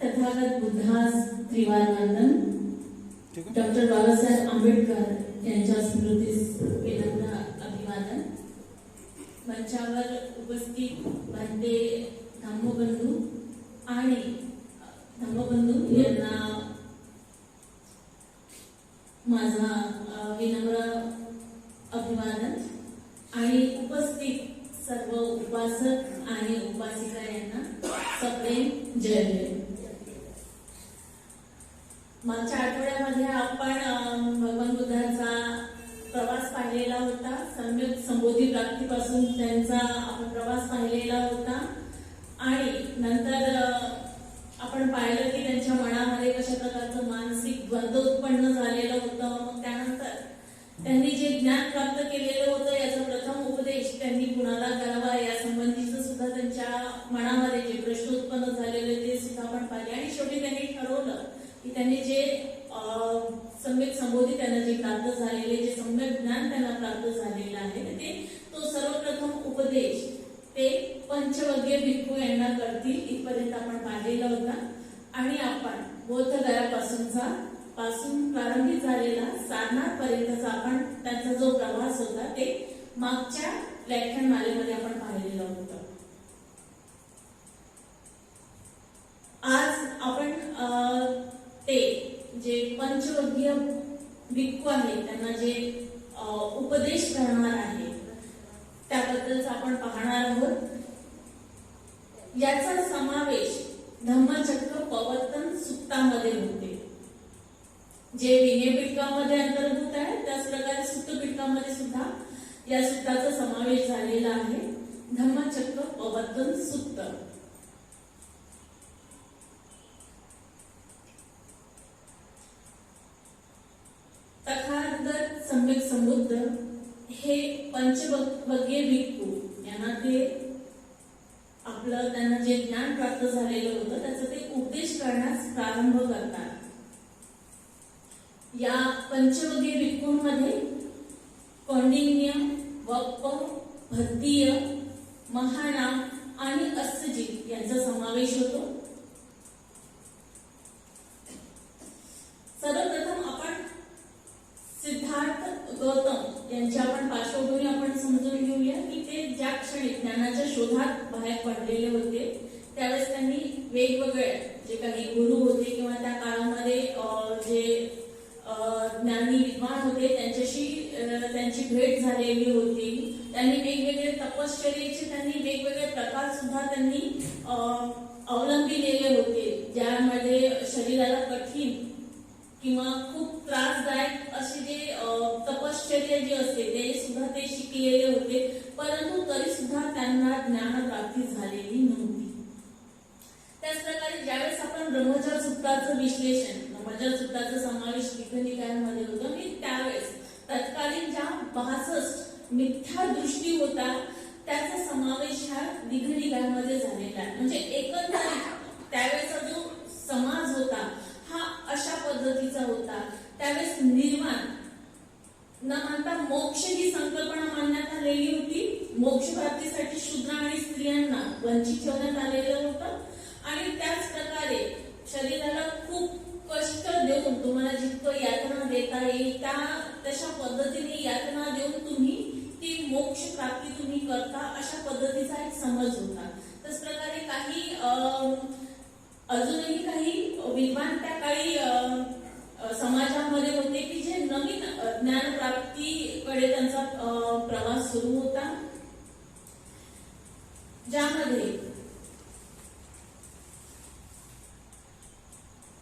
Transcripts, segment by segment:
Tathagata Buddhas त्रिवार वंदन. Doctor Babasaheb Ambedkar यांच्या स्मृतीस विनम्र अभिवादन. मंचावर उपस्थित बनते धम्मबंधू आणि धम्मबंधू यांना माझा विनम्र अभिवादन आणि उपस्थित सर्व उपासक आणि उपासिका यांना सप्रेम जय जय. मागच्या आठवड्यामध्ये आपण भगवान बुद्धांचा प्रवास पाहिलेला होता. सम्यक संबोधी प्राप्तीपासून त्यांचा आपण प्रवास पाहिलेला होता आणि नंतर आपण पाहिलं की त्यांच्या मनामध्ये कशा प्रकारचं मानसिक द्वंद्व उत्पन्न झालेलं होतं. मग त्यानंतर त्यांनी जे ज्ञान प्राप्त केलेलं होतं याचा प्रथम उपदेश त्यांनी कुणाला करावा या संबंधीचं सुद्धा त्यांच्या मनामध्ये जे प्रश्न उत्पन्न झालेले ते सुद्धा आपण पाहिले आणि शेवटी त्यांनी ठरवलं की त्यांनी जे सम्यक संबोधी त्यांना जे प्राप्त झालेले जे सम्यक ज्ञान त्यांना प्राप्त झालेलं आहे ते तो सर्वप्रथम उपदेश ते पंचवर्गीय भिक्खू यांना करतील इथपर्यंत आपण पाहिलेला होता. आणि आपण बौद्ध पासून प्रारंभित झालेला सारनाथ पर्यंतचा आपण त्यांचा जो प्रवास होता ते मागच्या व्याख्यानमालेमध्ये आपण पाहिलेलं होतं. आज आपण ते जे पंचवर्गीय भिक्खू आहे त्यांना जे उपदेश करणार आहे त्याबद्दलच आपण पाहणार आहोत. याचा समावेश धम्मचक्र प्रवर्तन सुत्तामध्ये होते जे विनय पिटकामध्ये अंतर्भूत आहे. त्याच प्रकारे सुत्त पिटकामध्ये सुद्धा या सुत्ताचा समावेश झालेला आहे. धम्मचक्र प्रवर्तन सुत्त. तथागत सम्यक संबुद्ध हे पंचवर्गीय भिक्खू यांना ते आपलं त्यांना जे ज्ञान प्राप्त झालेलं होतं त्याचा ते उपदेश करण्यास प्रारंभ करतात. या पंचवर्गीय भिक्खूंमध्ये कौंडिन्य, वप्प, भद्दीय, महानाम आणि अस्सजीत यांचा समावेश होतो. सर्वप्रथम आपण सिद्धार्थ गौतम यांची आपण पार्श्वभूमी आपण समजून घेऊया की ते ज्या क्षणी ज्ञानाच्या शोधात बाहेर पडलेले होते त्यावेळेस त्यांनी वेगवेगळे जे काही गुरु होते किंवा त्या काळामध्ये जे ज्ञानी विद्वान होते त्यांच्याशी त्यांची भेट झालेली होती. त्यांनी वेगवेगळे तपश्चर्येचे त्यांनी वेगवेगळे प्रकार सुद्धा त्यांनी अवलंबिलेले होते ज्यामध्ये शरीराला कठीण किंवा खूप त्रासदायक असे जे तपश्चर्या जे असते ते सुद्धा ते शिकलेले होते. परंतु तरी सुद्धा त्यांना ज्ञान प्राप्ती झालेली नव्हती. त्याच प्रकारे ज्यावेळेस आपण ब्रह्मचर्य सूत्राचं विश्लेषण ब्रह्मचर्य सूत्राचा समावेश दीघनिकायांमध्ये होतो आणि त्यावेळेस तत्कालीन ज्या 62 मिथ्या दृष्टी होता त्याचा समावेश ह्या दीघनिकायांमध्ये झालेला आहे. म्हणजे एकंदरीत त्यावेळेचा जो समाज होता हा अशा पद्धतीचा होता. त्यावेळेस निर्वाण न मानता मोक्ष ही संकल्पना मानण्यात आलेली होती. मोक्ष प्राप्तीसाठी शूद्र आणि स्त्रियांना वंचित ठेवण्यात आलेलं होतं आणि त्याच प्रकारे शरीराला खूप कष्ट देऊन तुम्हाला जितकं यातना देता येईल त्या तशा पद्धतीने यातना देऊन तुम्ही ती मोक्ष प्राप्ती तुम्ही करता अशा पद्धतीचा एक समज होता. त्याच प्रकारे काही अजूनही काही विद्वान त्या काळी समाजामध्ये होते की जे नवीन ज्ञान प्राप्तीकडे त्यांचा प्रवास सुरू होता ज्यामध्ये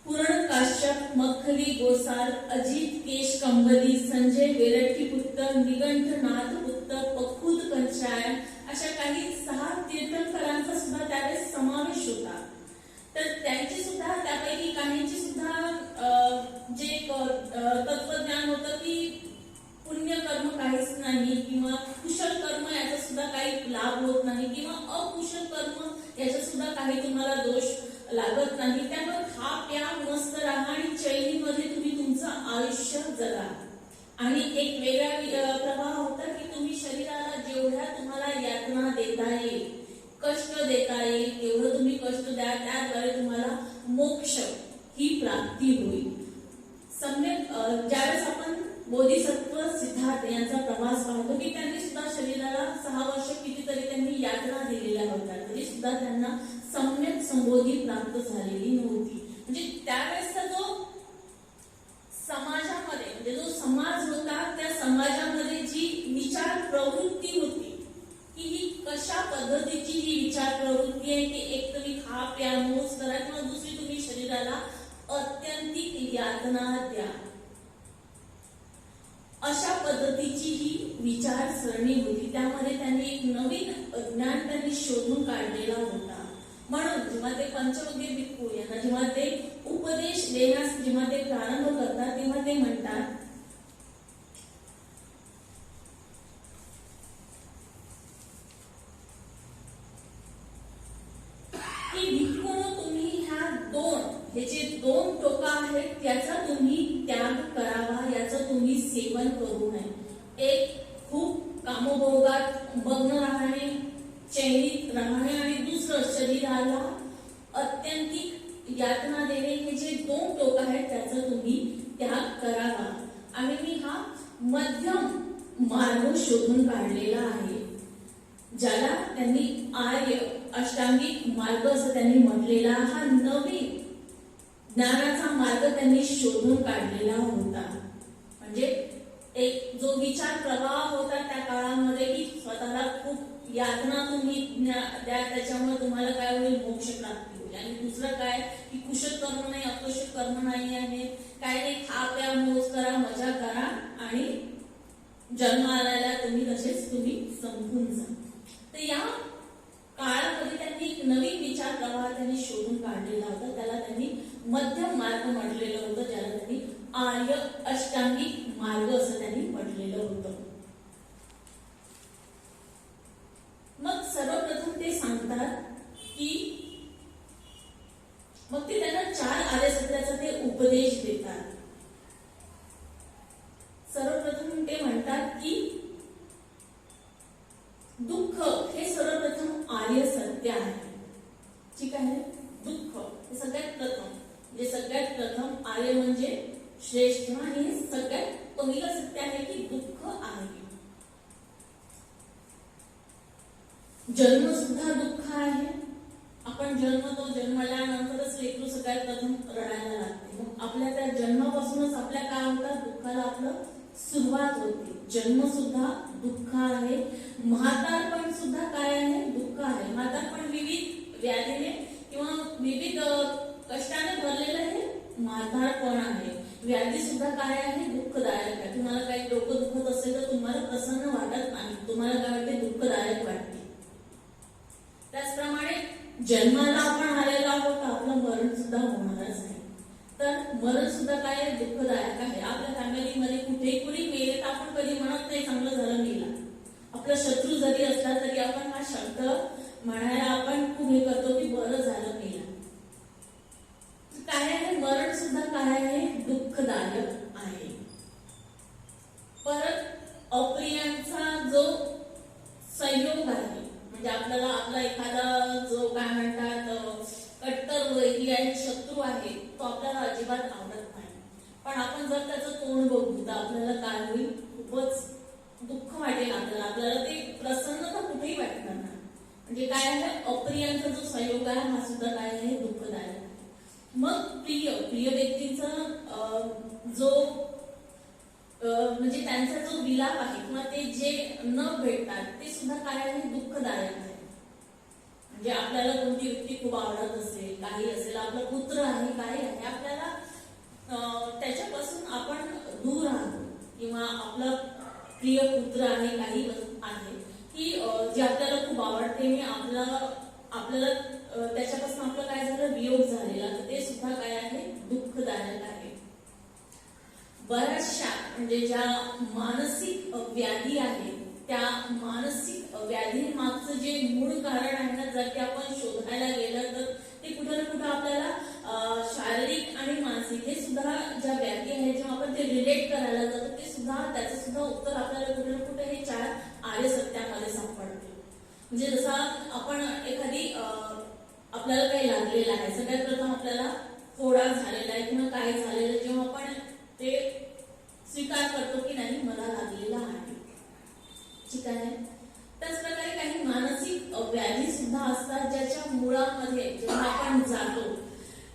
पूर्ण काश्यप, मखली गोसाल, अजित केश कंबली, संजय वेरठीपुत्र, निगंठनाथ पुत्र, पखुद कंचाय अशा काही 6 तीर्थंकरांचा सुद्धा त्यावेळेस समावेश होता. तर त्यांची सुद्धा त्यापैकी काहींची सुद्धा जे तत्वज्ञान होतं की पुण्य कर्म काहीच नाही किंवा कुशल कर्म याचा सुद्धा काही लाभ होत नाही किंवा अकुशल कर्म याचा सुद्धा काही तुम्हाला दोष लागत नाही. त्यामुळे खा प्या मस्त राहा आणि चैनीमध्ये तुम्ही तुमचं आयुष्य जगा. आणि एक वेगळा प्रवाह होता की तुम्ही शरीराला जेवढ्या तुम्हाला यातना देता येईल कष्ट देता येईल तेवढं तुम्ही कष्ट द्या. त्याद्वारे तुम्हाला मोक्ष ही प्राप्ती होईल. सम्यक ज्यावेळेस आपण बोधिसत्व सिद्धार्थ यांचा प्रवास पाहतो की त्यांनी सुद्धा शरीराला 6 वर्ष कितीतरी त्यांनी यातना दिलेल्या होत्या, तरी सुद्धा त्यांना सम्यक संबोधी प्राप्त झालेली नव्हती. म्हणजे त्यावेळेसचा जो समाजामध्ये म्हणजे जो समाज होता त्या समाजामध्ये जी विचार प्रवृत्ती होती की ही कशा पद्धतीची ही विचार प्रवृत्ती आहे की एक तुम्ही खा प्या मौज करा किंवा दुसरी तुम्ही शरीराला अत्यंतिक यातना द्या, अशा पद्धतीची ही विचारसरणी होती. त्यामध्ये त्यांनी एक नवीन ज्ञान त्यांनी शोधून काढलेला होता. म्हणून जेव्हा ते पंचमग्गी भिक्खू यांना जेव्हा ते उपदेश देण्यास जेव्हा ते प्रारंभ करतात तेव्हा ते म्हणतात की भिक्खूंनो तुम्ही हे जे 2 टोका आहेत त्याचा तुम्ही त्याग करावा, याचं तुम्ही सेवन करू नये. एक खूप कामभोगात मग्न राहणे, चैनीत राहणे आणि दुसरं शरीराला अत्यंतिक यातना देणे, हे जे 2 टोक आहेत त्याचा तुम्ही त्याग करावा. आणि मी हा मध्यम मार्ग शोधून काढलेला आहे, ज्याला त्यांनी आर्य अष्टांगिक मार्ग असं त्यांनी म्हटलेला. हा नवीन ज्ञानाचा मार्ग त्यांनी शोधून काढलेला होता. म्हणजे एक जो विचार प्रवाह होता त्या काळामध्ये की स्वतःला खूप यातना तुम्ही द्या, त्याच्यामुळे तुम्हाला काय होईल, मोक्ष प्राप्ती होईल. आणि दुसरं काय की कुशल कर्म नाही, अकुशल कर्म नाही आहे, काय नाही, खा प्या मौज करा मजा करा आणि जन्म आलेला तुम्ही तसेच तुम्ही संपून जा. तर या काळामध्ये त्यांनी एक नवीन विचार प्रवाह त्यांनी शोधून काढलेला होता, त्याला त्यांनी मध्यम मार्ग म्हटलेलं होतं, ज्याला त्यांनी आर्य अष्टांगिक मार्ग असं त्यांनी म्हटलेलं होतं. मग सर्वप्रथम ते सांगतात की मग ते त्यांना 4 आर्य सत्याचा ते उपदेश देतात. सर्वप्रथम ते म्हणतात की दुःख हे सर्वप्रथम आर्य सत्य आहे. ठीक आहे, दुःख हे सगळ्यात प्रथम म्हणजे सगळ्यात प्रथम आर्य म्हणजे श्रेष्ठ आणि हे सगळ्यात पहिलं सत्य आहे की दुःख आहे. जन्म सुद्धा दुःख आहे. आपण जन्मतो, जन्मल्यानंतरच लेकरू सगळ्यात प्रथम रडायला लागते. मग आपल्या त्या जन्मापासूनच आपल्या काय होतात, दुःखाला आपलं सुरुवात होते. जन्म सुद्धा दुःख आहे. म्हातारपण सुद्धा काय आहे, दुःख आहे. म्हातारपण विविध व्याधीने किंवा विविध कष्टाने भरलेलं हे म्हातारपण आहे. व्याधी सुद्धा काय आहे, दुःखदायक आहे. तुम्हाला काही डोकं दुखत असेल तर तुम्हाला प्रसन्न वाटत नाही, तुम्हाला काय वाटते, दुःखदायक वाटते. त्याचप्रमाणे जन्माला आपण आलेलो आहोत, आपलं मरण सुद्धा होणारच आहे. तर मरण सुद्धा काय दुःखदायक आहे. आपल्या फॅमिलीमध्ये कुणी मेले तर आपण कधी म्हणत नाही चांगलं झालं मेला. आपला शत्रू जरी असला तरी आपण हा शब्द म्हणायला आपण खूप हे करतो की बरं झालं मेला. काय आहे, मरण सुद्धा काय आहे, दुःखदायक आहे. परत अप्रियांचा जो संयोग आहे, म्हणजे आपल्याला आपला एखादा जो काय म्हणतात कट्टर वैरी आहे, शत्रू आहे, तो आपल्याला अजिबात आवडत नाही. पण आपण जर त्याचं तोंड बघू तर आपल्याला काय होईल, खूपच दुःख वाटेल आपल्याला ते प्रसन्नता कुठेही वाटणार नाही. म्हणजे काय आहे, अप्रियांचा जो संयोग आहे हा सुद्धा काय आहे, दुःखदायक. मग प्रिय व्यक्तीचा जो म्हणजे त्यांचा जो विलाप आहे किंवा ते जे न भेटतात ते सुद्धा काय आहे, दुःखदायक आहे. म्हणजे आपल्याला कोणती व्यक्ती खूप आवडत असेल, काही असेल, आपला पुत्र आहे, काही आहे, आपल्याला त्याच्यापासून आपण दूर राहतो किंवा आपला प्रिय पुत्र आहे, काही आहे की जे आपल्याला खूप आवडते आणि आपल्याला त्याच्यापासून आपलं काय झालं, वियोग झालेला, तर ते सुद्धा काय आहे, दुःखदायक आहे. बऱ्याचशा म्हणजे ज्या मानसिक व्याधी आहेत त्या मानसिक व्याधी मागचं जे मूळ कारण आहे ना, जर ते आपण शोधायला गेलं तर ते कुठं ना कुठं आपल्याला शारीरिक आणि मानसिक हे सुद्धा ज्या व्याधी आहेत जेव्हा आपण ते रिलेट करायला जातो ते सुद्धा त्याचं सुद्धा उत्तर आपल्याला कुठे ना कुठे हे 4 आर्य सत्यामध्ये सापडते. म्हणजे जसा आपण एखादी आपल्याला काही लागलेलं आहे, सगळ्यात प्रथम आपल्याला त्याला फोडा झालेला आहे किंवा काय झालेलं, जेव्हा आपण ते स्वीकार करतो की नाही मला लागलेला आहे, ठीक आहे. त्याच प्रकारे काही मानसिक व्याधी सुद्धा असतात ज्याच्या मुळामध्ये जेव्हा आपण जातो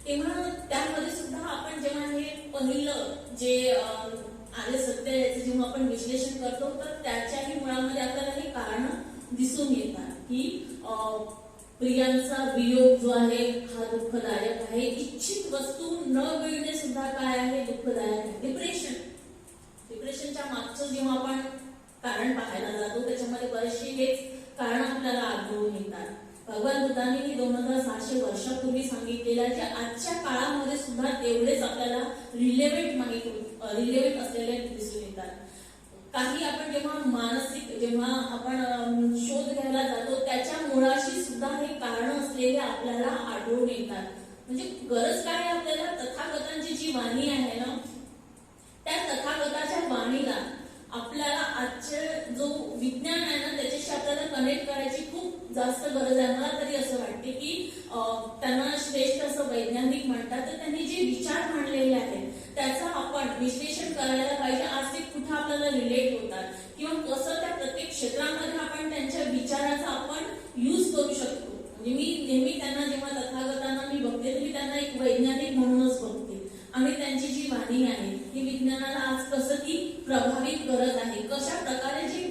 तेव्हा त्यामध्ये सुद्धा आपण जेव्हा हे पहिलं जे आर्य सत्य याचं जेव्हा आपण विश्लेषण करतो तर त्याच्याही मुळामध्ये आपल्याला हे कारण दिसून येतात की प्रियांचा वियोग जो आहे हा दुःखदायक आहे, इच्छित वस्तू न मिळणे सुद्धा काय आहे दुःखदायक आहे. डिप्रेशनच्या मागचं जेव्हा आपण कारण पाहायला जातो त्याच्यामध्ये बरेचसे हेच कारण आपल्याला आढळून येतात. भगवान बुद्धांनी 2600 वर्षापूर्वी सांगितलेल्या ज्या आजच्या काळामध्ये सुद्धा तेवढेच आपल्याला रिलेव्हेंट असलेले दिसून येतात. काही आपण जेव्हा आपण शोध घ्यायला जातो त्याच्या मुळाशी सुद्धा हे कारण असलेले आपल्याला आढळून येतात. म्हणजे गरज काय आहे आपल्याला, तथागतांची जी वाणी आहे ना त्या तथागताच्या वाणीला आपल्याला आजचे जो विज्ञान आहे ना त्याच्याशी आपल्याला कनेक्ट करायची खूप जास्त गरज आहे. मला तरी असं वाटते की त्यांना श्रेष्ठ असं वैज्ञानिक म्हणतात, तर त्यांनी जे विचार मांडलेले आहेत त्याचं आपण विश्लेषण करायला पाहिजे. आज ते कुठे आपल्याला रिलेट होतात किंवा कसं त्या प्रत्येक क्षेत्रामध्ये आपण त्यांच्या विचाराचा आपण यूज करू शकतो. म्हणजे मी नेहमी त्यांना जेव्हा तथागतांना मी बघते तर मी त्यांना एक वैज्ञानिक म्हणूनच बघते आणि त्यांची जी वाणी आहे ही विज्ञानाला आज कसं ती प्रभावित करत आहे, कशा प्रकारे जे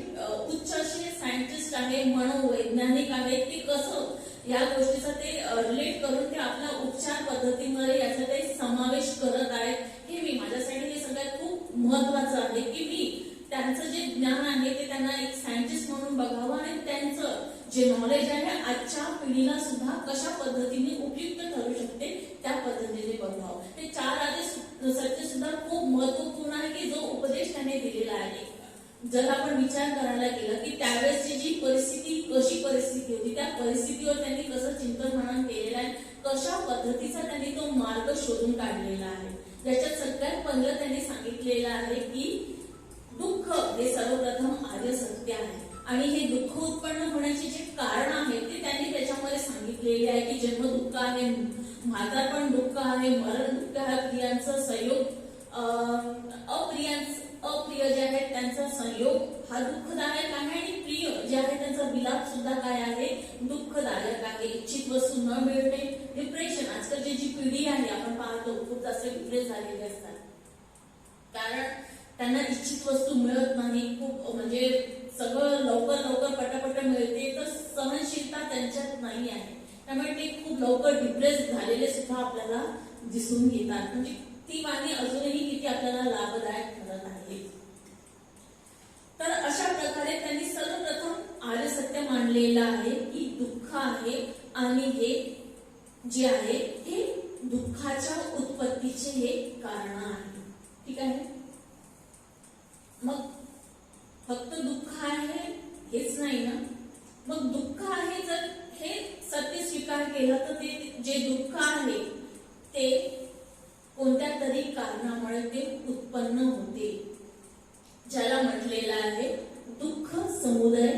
उच्च असे सायंटिस्ट आहे मनोवैज्ञानिक आहेत ते कसं या गोष्टीचा ते रिलेट करून ते आपल्या उपचार पद्धतीमध्ये याचा ते समावेश करत आहेत. हे मी माझ्यासाठी हे सगळ्यात खूप महत्वाचं आहे की मी त्यांचं जे ज्ञान आहे ते त्यांना एक सायंटिस्ट म्हणून बघावं आणि त्यांचं जे नॉलेज आहे आजच्या पिढीला सुद्धा कशा पद्धतीने उपयुक्त ठरू शकते त्या पद्धतीने बघावं. ते 4 आर्य सत्य सुद्धा खूप महत्वपूर्ण आहे की जो उपदेश त्याने दिलेला आहे. जर आपण विचार करायला गेला की त्यावेळेसची जी कशी परिस्थिती होती त्या परिस्थितीवर त्यांनी कसं चिंतन मनन केलेलं आहे, कशा पद्धतीचा त्यांनी तो मार्ग शोधून काढलेला आहे. ज्याच्यात सगळ्यात पहिलं त्यांनी सांगितलेलं आहे की दुःख हे सर्वप्रथम आर्य सत्य आहे आणि हे दुःख उत्पन्न होण्याचे जे कारण आहे ते त्यांनी त्याच्यामध्ये सांगितलेले आहे की जन्म दुःख आहे, म्हातारपण दुःख आहे, मरण दुःख आहे, प्रियांचा संयोग अप्रिय जे आहेत त्यांचा संयोग हा दुःखदायक आहे आणि प्रिय जे आहे त्यांचा विलाप सुद्धा काय आहे दुःखदायक आहे. इच्छित वस्तू न मिळणे, डिप्रेशन, आजकालची जी पिढी आहे आपण पाहतो खूप जास्त डिप्रेस झालेली असतात कारण त्यांना इच्छित वस्तू मिळत नाही, खूप म्हणजे सगळं लवकर पटापट मिळते तर सहनशीलता त्यांच्यात नाही आहे, त्यामुळे ते खूप लवकर डिप्रेस झालेले सुद्धा आपल्याला दिसून येतात. म्हणजे ती वाणी अजूनही किती आपल्याला लाभदायक ठरत आहे. तर अशा प्रकारे त्यांनी सर्वप्रथम आर्य सत्य मांडलेलं आहे की दुःख आहे आणि हे जे आहे हे दुःखाच्या उत्पत्तीचे हे कारण आहे. ठीक आहे. मग फक्त दुःख आहे हेच नाही ना, मग दुःख आहे जर हे सत्य स्वीकार केलं तर ते जे दुःख आहे ते कोणत्या तरी कारणामुळे ते उत्पन्न होते, ज्याला म्हटलेलं आहे दुःख समुदय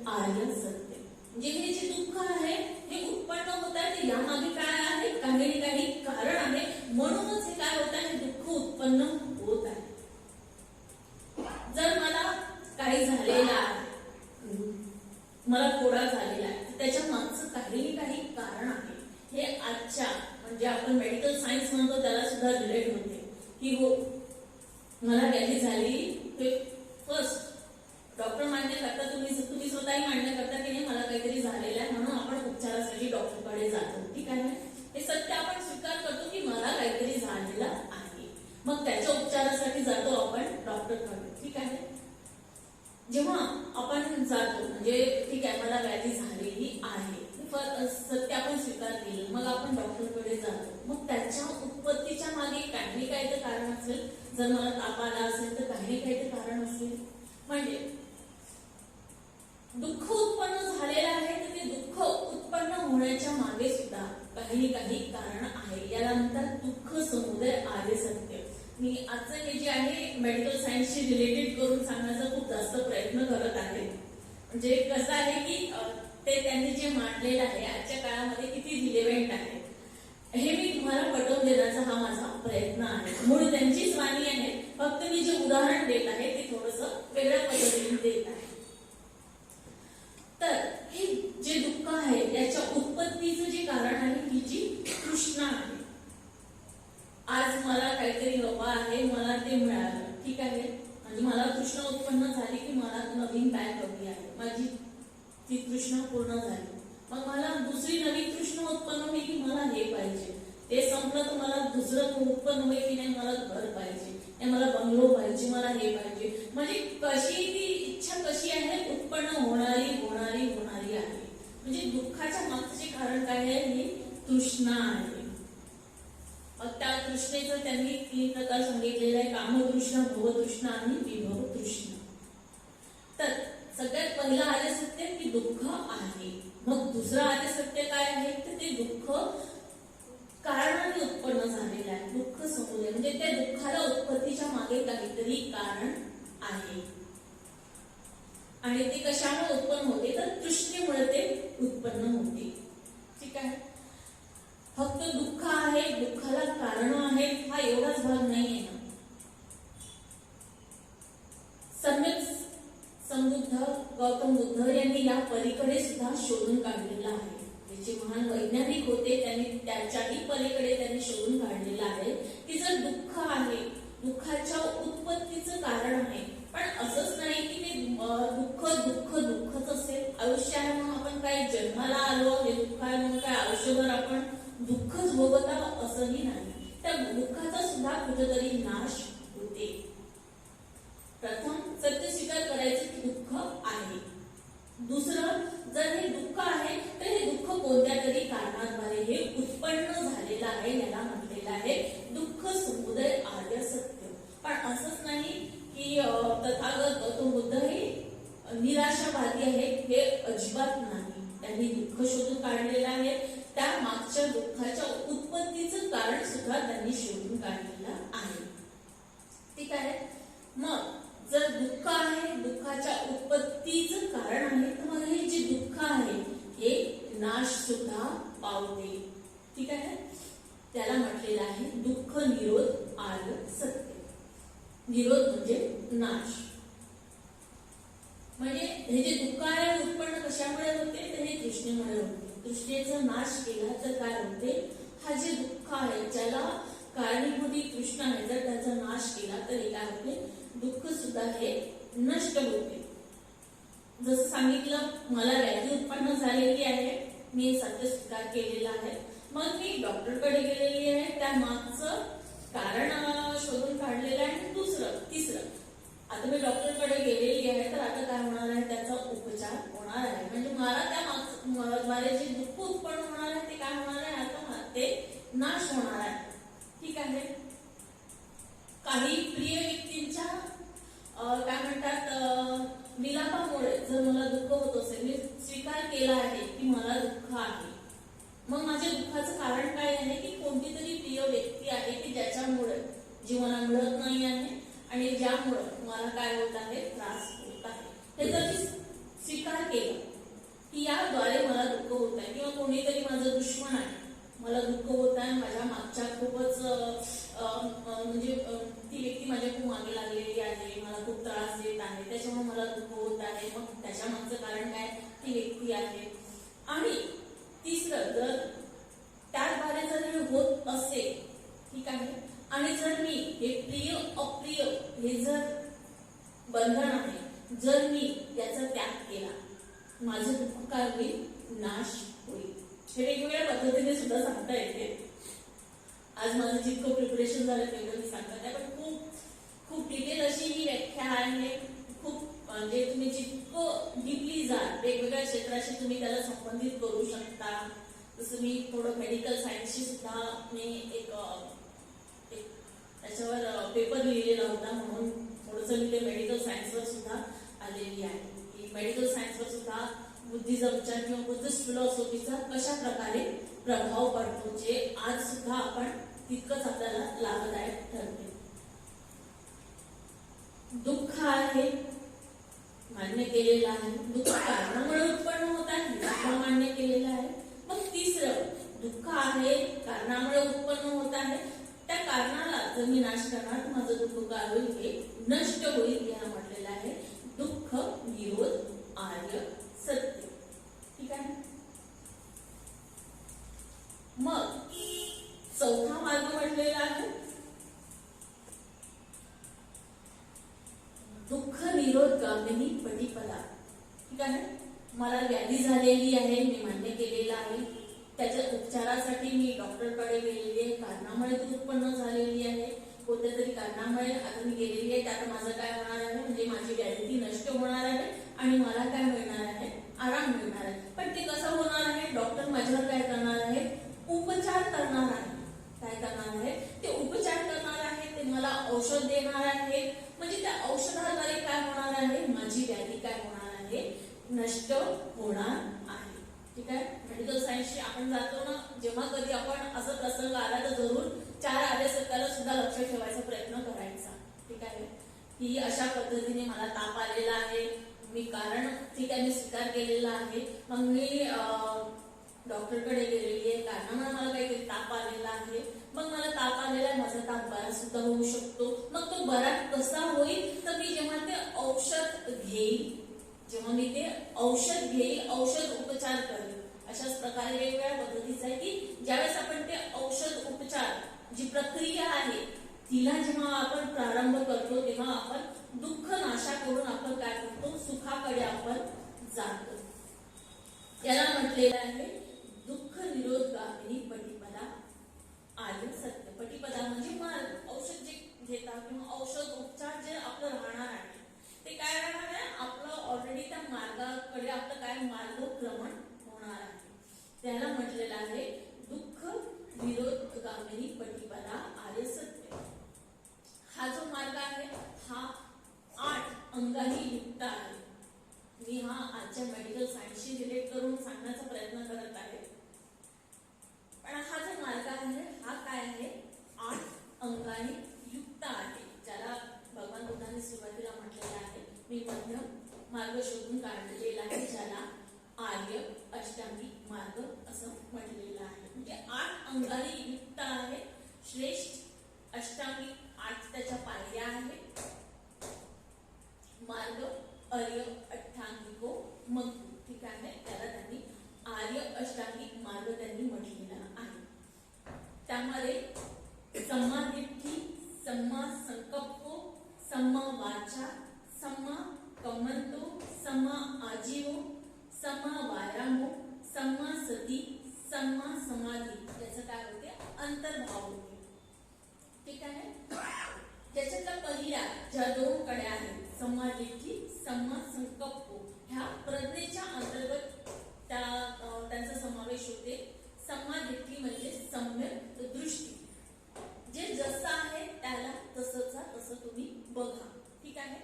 आर्य सत्य. म्हणजे हे जे दुःख आहे हे उत्पन्न होत आहे यामागे काय आहे, काही कारण आहे, म्हणूनच हे काय होत आहे दुःख उत्पन्न होत आहे. जर मला काही झालेलं आहे, मला फोडा झालेला आहे, त्याच्या मागचं काही कारण आहे. हे आजच्या म्हणजे आपण मेडिकल सायन्स म्हणतो त्याला सुद्धा रिलेट होते की हो मला व्याधी झाली, ते फर्स्ट डॉक्टर मान्य करता, तुम्ही स्वतःही मान्य करता की नाही मला काहीतरी झालेलं आहे म्हणून आपण उपचारासाठी डॉक्टरकडे जातो. ठीक आहे. हे सत्य आपण स्वीकार करतो की मला काहीतरी झालेलं आहे, मग त्याच्या उपचारासाठी जातो आपण डॉक्टरकडे. ठीक आहे. जेव्हा आपण जातो म्हणजे ठीक आहे मला व्याधी झालेली आहे, सत्य आपण स्वीकार केलं, मग आपण डॉक्टरकडे जातो, मग त्याच्या उत्पत्तीच्या मागे काही तर कारण असेल. जर मला ताप आला असेल तर काही तर कारण असेल. म्हणजे दुःख उत्पन्न झालेलं आहे तर ते दुःख उत्पन्न होण्याच्या मागे सुद्धा काही कारण आहे. याला म्हणतात दुःख समुदय आर्य सत्य. मी आजचं हे जे आहे मेडिकल सायन्सशी रिलेटेड करून सांगण्याचा खूप जास्त प्रयत्न करत आहे. म्हणजे कसं आहे की ते त्यांनी जे मांडलेलं आहे आजच्या काळामध्ये किती रिलेव्हंट आहे. हे मी तुम्हाला पटवून देण्याचा हा माझा प्रयत्न आहे. मूळ त्यांचीच वाणी आहे, फक्त मी जे उदाहरण देत आहे ते थोडंसं वेगळ्या पद्धतीने देत आहे. तर हे जे दुःख आहे याच्या उत्पत्तीचं जे कारण आहे ही जी तृष्णा आहे. आज मला काहीतरी हवं आहे, मला ते मिळालं, ठीक आहे, म्हणजे मला तृष्णा उत्पन्न झाली की मला नवीन बॅग हवी आहे, माझी ती तृष्णा पूर्ण झाली. मग मला दुसरी नवीन तृष्णा उत्पन्न होईल की मला हे पाहिजे, ते संपलं तर मला दुसरं उत्पन्न होईल की नाही, मला घर पाहिजे, मला बंगलो पाहिजे, मला हे पाहिजे. म्हणजे कशी ती इच्छा कशी आहे उत्पन्न होणारी होणारी होणारी आहे. म्हणजे दुःखाच्या मागचे कारण काय आहे, ही तृष्णा आहे. त्या तृष्णेचं त्यांनी 3 प्रकार सांगितलेले आहे, कामतृष्णा, भवतृष्णा आणि विभव तृष्णा. तर सगळ्यात पहिलं आर्य सत्य की दुःख आहे. मग दुसरं आर्य सत्य काय आहे, तर ते दुःख कारणाने उत्पन्न झालेलं आहे. दुःख समुदय म्हणजे त्या दुःखाला उत्पत्तीच्या मागे काहीतरी कारण आहे. आणि ते कशामुळे उत्पन्न होते, तर तृष्णेमुळे ते उत्पन्न होते. ठीक आहे. फक्त दुःख आहे, दुःखाला कारण आहे, हा एवढाच भाग नाहीये ना. सम्यक संबुद्ध गौतम बुद्ध यांनी या पलीकडे सुद्धा शोधून काढलेला आहे. जे महान वैज्ञानिक होते त्यांनी त्याच्याही पलीकडे त्यांनी शोधून काढलेला आहे की जर दुःख आहे, दुःखाच्या उत्पत्तीचं कारण आहे, पण असंच नाही की ते दुःख दुःख दुःखच असेल. आयुष्य आहे म्हणून आपण काय जन्माला आलो, हे दुःख आहे म्हणून काय आयुष्यभर आपण दुःखच भोगत आहोत असंही नाही. त्या दुःखाचा सुद्धा कुठेतरी नाश होते. प्रथम सत्य स्वीकार करायचं की दुःख आहे. दुसरं, जर हे दुःख आहे तर हे दुःख कोणत्या तरी कारणाद्वारे हे उत्पन्न झालेलं आहे, याला म्हटलेलं आहे दुःख समुदय आर्य सत्य. पण असंच नाही की तथागत गौतम बुद्ध हे निराशावादी आहेत, हे अजिबात नाही. त्यांनी दुःख शोधून काढलेलं आहे, त्या मागच्या दुःखाच्या उत्पत्तीचं कारण सुद्धा त्यांनी शोधून काढलेलं आहे. ठीक आहे. मग जर दुःख आहे, दुःखाच्या उत्पत्तीचं कारण आहे, तर मग हे जे दुःख आहे हे नाश सुद्धा पावते. ठीक आहे. त्याला म्हटलेलं आहे दुःख निरोध आर्य सत्य. निरोध म्हणजे नाश. म्हणजे हे जे दुःख आहे उत्पन्न कशामुळे होते, तर हे तृष्णेमुळे होते. तृष्णेचा नाश केला तर काय होते, हा जे दुःख आहे ज्याला कारणीभूत तृष्णा आहे, जर त्याचा नाश केला तर हे काय होते, दुःख सुद्धा हे नष्ट होते. जसं सांगितलं, मला व्याधी उत्पन्न झालेली आहे, मी सत्य स्वीकार केलेला आहे, मग मी डॉक्टरकडे गेलेली आहे, त्या मागचं कारण शोधून काढलेलं आहे. दुसरं तिसरं, आता मी डॉक्टरकडे गेलेली आहे तर आता काय होणार आहे, त्याचा उपचार होणार आहे. म्हणजे मला त्या मागद्वारे जे दुःख उत्पन्न होणार आहे ते काय होणार आहे, आता ते नाश होणार आहे. ठीक आहे. काही प्रिय व्यक्तींच्या काय म्हणतात विलापामुळे जर मला दुःख होत असेल, मी स्वीकार केला आहे की मला दुःख आहे, मग माझ्या दुःखाचं कारण काय आहे की कोणती तरी प्रिय व्यक्ती आहे की ज्याच्यामुळे जीवना मिळत नाही आहे आणि ज्यामुळे मला काय होत आहे, त्रास होत आहे. हे जर मी स्वीकार केलं की याद्वारे मला दुःख होत आहे, किंवा कोणीतरी माझं दुश्मन आहे, मला दुःख होत आहे, माझ्या मागच्या खूपच म्हणजे ती व्यक्ती माझ्या खूप मागे लागलेली आहे, मला खूप त्रास देत आहे, त्याच्यामुळे मला दुःख होत आहे, मग त्याच्या मागचं कारण काय, ती व्यक्ती आहे. आणि तिसरं, जर त्याद्वारे जर हे होत असेल, ठीक आहे, आणि जर मी हे प्रिय अप्रिय हे जर बंधन आहे, जर मी याचा त्याग केला, माझं दुःख काय होईल, नाश होईल. हे वेगवेगळ्या पद्धतीने सुद्धा सांगता येते. आज माझं जितकं प्रिपरेशन झालं तेवढं मी सांगत आहे, पण खूप खूप डिटेल अशी ही व्याख्या आहे. खूप म्हणजे तुम्ही जितकं डीपली जाल वेगवेगळ्या क्षेत्राशी तुम्ही त्याला संबंधित करू शकता. जसं मी थोडं मेडिकल सायन्सशी सुद्धा मी एक त्याच्यावर पेपर लिहिलेला होता, म्हणून थोडंसं मी ते मेडिकल सायन्सवर सुद्धा आलेली आहे की मेडिकल सायन्सवर सुद्धा बुद्धिझमच्या किंवा बुद्धिस्ट फिलॉसॉफीचा कशा प्रकारे प्रभाव पडतो, जे आज सुद्धा आपण तितकंच आपल्याला लाभदायक ठरते. दुःख आहे मान्य केलेलं आहे, दुःख कारणामुळे उत्पन्न होत आहे मान्य केलेलं आहे. मग तिसरं, दुःख आहे, कारणामुळे उत्पन्न होत आहे, त्या कारणाला जर मी नाश करणार तर माझं दुःख काय होईल, हे नष्ट होईल. याला म्हटलेलं आहे दुःख निरोध आर्य सत्य. ठीक आहे. मग चौथा मार्ग म्हटलेला आहे दुःख निरोध गामिनी पटिपदा. ठीक आहे. मला व्याधी झालेली आहे, मी मान्य केलेला आहे, त्याच्या उपचारासाठी मी डॉक्टरकडे गेलेली आहे, कारणामुळे ती उत्पन्न झालेली आहे, कोणत्या तरी कारणामुळे आता मी गेलेली आहे, त्यात माझं काय होणार आहे, म्हणजे माझी व्याधी ती नष्ट होणार आहे आणि मला काय मिळणार आहे, आराम मिळणार आहे. पण ते कसं होणार आहे, डॉक्टर माझ्यावर काय करणार आहे, उपचार करणार आहे. काय करणार आहे, ते उपचार करणार आहे, ते मला औषध देणार आहे, म्हणजे त्या औषधाद्वारे काय होणार आहे, माझी व्याधी काय होणार आहे, नष्ट होणार आहे. ठीक आहे. मेडिकल सायन्सशी आपण जातो ना, जेव्हा कधी आपण असं प्रसंग आला तर जरूर 4 आर्य सत्याला सुद्धा लक्ष ठेवायचा प्रयत्न करायचा. ठीक आहे. की अशा पद्धतीने मला ताप आलेला आहे, मी कारण ठीक आहे मी स्वीकार केलेला आहे, मग मी डॉक्टरकडे गेलेली आहे, कारणामुळे मला काहीतरी ताप आलेला आहे, मग मला ताप आलेला आहे, माझा ताप बरा सुद्धा होऊ शकतो. मग तो बरा कसा होईल, तर मी जेव्हा ते औषध घेईल, जेव्हा मी ते औषध घेईल, औषध उपचार करेल. अशाच प्रकारे वेगवेगळ्या पद्धतीचा आहे की ज्यावेळेस आपण ते औषध उपचार जी प्रक्रिया आहे तिला जेव्हा आपण प्रारंभ करतो तेव्हा आपण दुःख नाशाकडून आपण काय करतो, सुखाकडे आपण जातो. याला म्हटलेलं आहे दुःख निरोध गामिनी पटिपदा आर्य सत्य. पटिपदा म्हणजे मार्ग, औषध जे घेतात किंवा औषध उपचार जे आपलं राहणार आहे ते काय राहणार आहे, आपलं ऑलरेडी त्या मार्गाकडे आपलं काय मार्गक्रमण होणार आहे. त्याला म्हटलेलं आहे दुःख निरोध गामिनी पटिपदा आर्य सत्य. हा जो मार्ग आहे हा 8 अंगांनी युक्त आहे. मी हा आजच्या मेडिकल सायन्सशी रिलेट करून सांगण्याचा प्रयत्न करत आहे. पण हा जो मार्ग आहे हा काय आहे, 8 अंगांनी युक्त आहे, ज्याला भगवान बुद्धांनी सुरुवातीला म्हटलेलं आहे मी मध्यम मार्ग शोधून काढलेला आहे, ज्याला आर्य अष्टांगिक मार्ग असं म्हटलेलं आहे. म्हणजे 8 अंगांनी युक्त आहे, श्रेष्ठ अष्टांगिक 8 त्याच्या पायऱ्या आहेत. मार्ग आर्य अष्टांगिको मग. ठीक आहे. त्याला त्यांनी आर्य अष्टांगिक मार्ग त्यांनी म्हटलेला आहे. त्यामध्ये सम्मा दिट्ठी, सम्मा संकल्प, सम्मा वाचा, सम्मा कम्मंतो, सम्मा आजीवो, सम्मा वायामो, सम्मा सती, सम्मा समाधी. याचं काय होते, अंतर्भाव होते. ठीक आहे. त्याच्यातल्या पहिल्या ज्या 2 कड्या आहेत सम्मा दिट्ठी, सम्मा संकल्प, ह्या प्रज्ञेच्या अंतर्गत त्यांचा समावेश होते. सम्मा दिट्ठी म्हणजे सम्यक दृष्टी, जे जसं आहे त्याला तसंचा तसं तुम्ही बघा. ठीक आहे.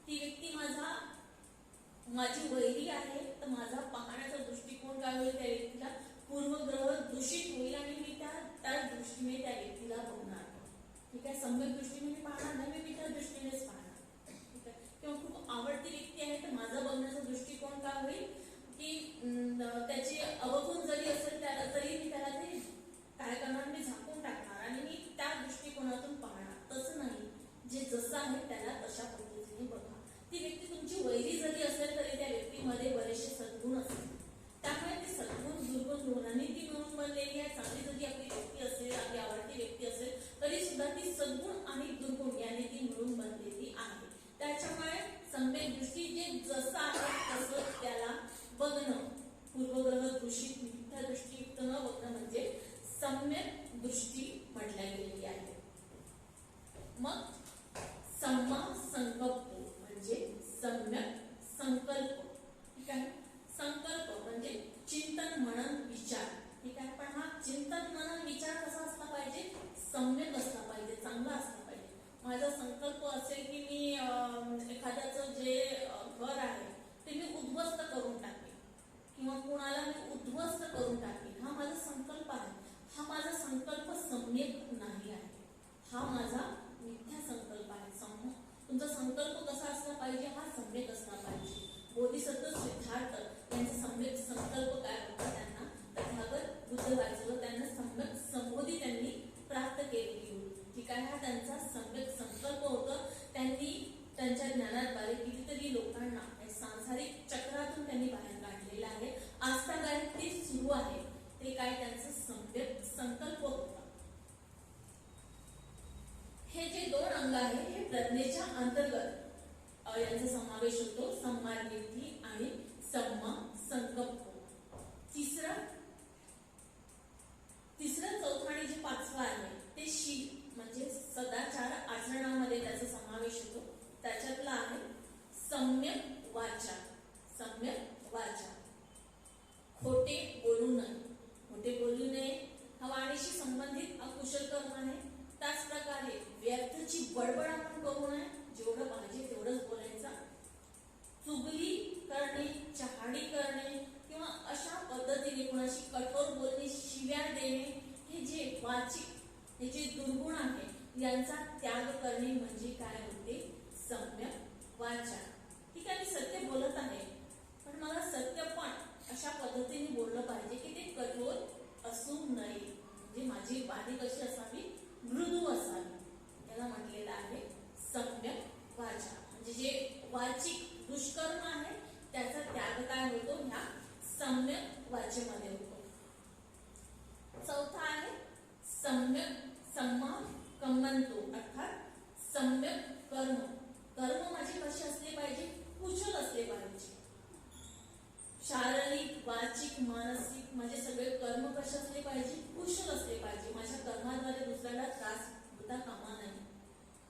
ती व्यक्ती माझी वैरी आहे तर माझा पाहण्याचा दृष्टिकोन काय होईल, त्या व्यक्तीला पूर्वग्रह दूषित होईल आणि मी त्या दृष्टीने त्या व्यक्तीला बघणार. ठीक आहे. सम्यक दृष्टीने मी पाहणार नाही, मी त्या दृष्टीनेच पाहणार. ठीक आहे. किंवा खूप आवडती व्यक्ती आहे तर माझा बघण्याचा दृष्टिकोन काय होईल की त्याची अवगुण जरी असेल तरी मी त्याला ते काय करणार, मी झाकून टाकणार आणि मी त्या दृष्टिकोनातून पाहणार. तसं नाही, जे जसं आहे त्याला तशा पद्धतीने बघा. ती व्यक्ती तुमची वैरी जरी असेल तरी त्या व्यक्तीमध्ये बरेचसे सद्गुण असतात. त्यामुळे ते सद्गुण दुर्गुण दोन्ही ती मिळून बनलेली आहे. चांगली जरी आपली व्यक्ती असेल, आपली आवडती व्यक्ती असेल तरी सुद्धा ती सद्गुण आणि दुर्गुण याने ती मिळून बनलेली आहे. त्याच्यामुळे सम्यक दृष्टी जे जसं आहे तसं त्याला बघणं, पूर्वग्रह दूषित मिथ्या दृष्टीयुक्त न बघणं म्हणजे सम्यक दृष्टी म्हटल्या गेलेली आहे. मग सम्मा संकल्प म्हणजे सम्यक संकल्प. ठीक आहे. संकल्प म्हणजे चिंतन मनन विचार. ठीक आहे. पण हा चिंतन मनन विचार कसा असला पाहिजे, सम्यक असला पाहिजे, चांगला असला पाहिजे. माझा संकल्प असेल की मी एखाद्याचं जे घर आहे ते मी उद्ध्वस्त करून टाकेन किंवा कोणाला मी उद्ध्वस्त करून टाकेन, हा माझा संकल्प आहे. हा माझा संकल्प सम्यक नाही आहे, हा माझा मिथ्या संकल्प आहे. तुमचा संकल्प कसा असला पाहिजे, हा सम्यक असला पाहिजे. बोधिसत्व सिद्धार्थ यांचा सम्यक संकल्प काय होता, त्यांना तथागत बुद्धवाच व त्यांना सम्यक संबोधी त्यांनी प्राप्त केलेली होती. ठीक आहे, हा त्यांचा सम्यक संकल्प होता. त्यांनी त्यांच्या ज्ञानाद्वारे कितीतरी लोकांना सांसारिक चक्रातून त्यांनी बाहेर काढलेलं आहे. आजतागायत ते सुरू आहे. ते काय त्यांचा सम्यक संकल्प होता. हे जे दोन अंग आहे हे प्रज्ञेच्या अंतर्गत यांचा समावेश होतो. सम्मार बुद्धी आणि सम्मा संकल्प. तिसरं चौथं आणि जे पाचवं आहे ते शील म्हणजे सदाचार आचरणामध्ये त्याचा समावेश होतो. त्याच्यातला आहे सम्यक वाचा. सम्यक वाचा, खोटे बोलू नये. खोटे बोलू नये हा वाणीशी संबंधित अकुशल कर्म आहे. त्याच प्रकारे व्यर्थची बडबड आपण करू नये. जेवढं पाहिजे तेवढंच बोलायचं. चुगली करणे, चहाडी करणे किंवा अशा पद्धतीने कोणाशी कठोर बोलणे, शिव्या देणे, हे जे वाचिक हे जे दुर्गुण आहे यांचा त्याग करणे म्हणजे काय होते? सम्यक वाचा. ठीक आहे, मी सत्य बोलत आहे पण मला सत्य पण अशा पद्धतीने बोललं पाहिजे की ते कठोर असू नये. म्हणजे माझी वाणी कशी असावी? मृदू असावी. याला म्हटलेलं आहे सम्यक वाचा. म्हणजे जे वाचिक दुष्कर्म आहे त्याचा त्याग काय होतो? ह्या सम्यक वाचेमध्ये होतो. चौथा आहे सम्यक सम्मा कम्मंतो, अर्थात सम्यक कर्म. कर्म माझे कसे असले पाहिजे? कुशल असले पाहिजे. शारीरिक, वाचिक, मानसिक म्हणजे सगळे कर्म कसे असले पाहिजे? कुशल असले पाहिजे. माझ्या कर्माद्वारे दुसऱ्याला त्रास होता कामा नये.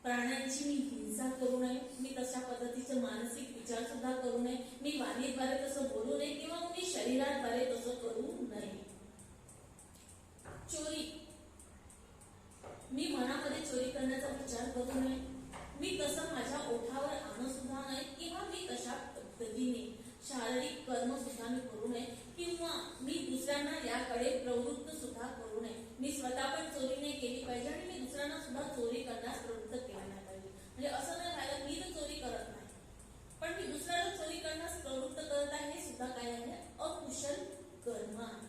प्राण्यांची मी हिंसा करू नये. मी तशा पद्धतीचे मानसिक विचार सुद्धा करू नये. मी वाणीद्वारे तसं बोलू नये किंवा मी शरीराद्वारे तसं करू नये. चोरी, मी मनामध्ये चोरी करण्याचा विचार करू नये. मी तसं माझ्या ओठावर आणू सुद्धा नये किंवा मी तशा पद्धतीने शारीरिक कर्म सुद्धा मी करू नये किंवा मी दुसऱ्यांना याकडे प्रवृत्त सुद्धा करू नये. मी स्वतः पण चोरी नाही केली पाहिजे आणि मी दुसऱ्यांना सुद्धा चोरी करण्यास प्रवृत्त केला नाही पाहिजे. म्हणजे असं नाही झालं मी तर चोरी करत नाही पण मी दुसऱ्याला चोरी करण्यास प्रवृत्त करत आहे, हे सुद्धा काय आहे? अकुशल कर्म आहे.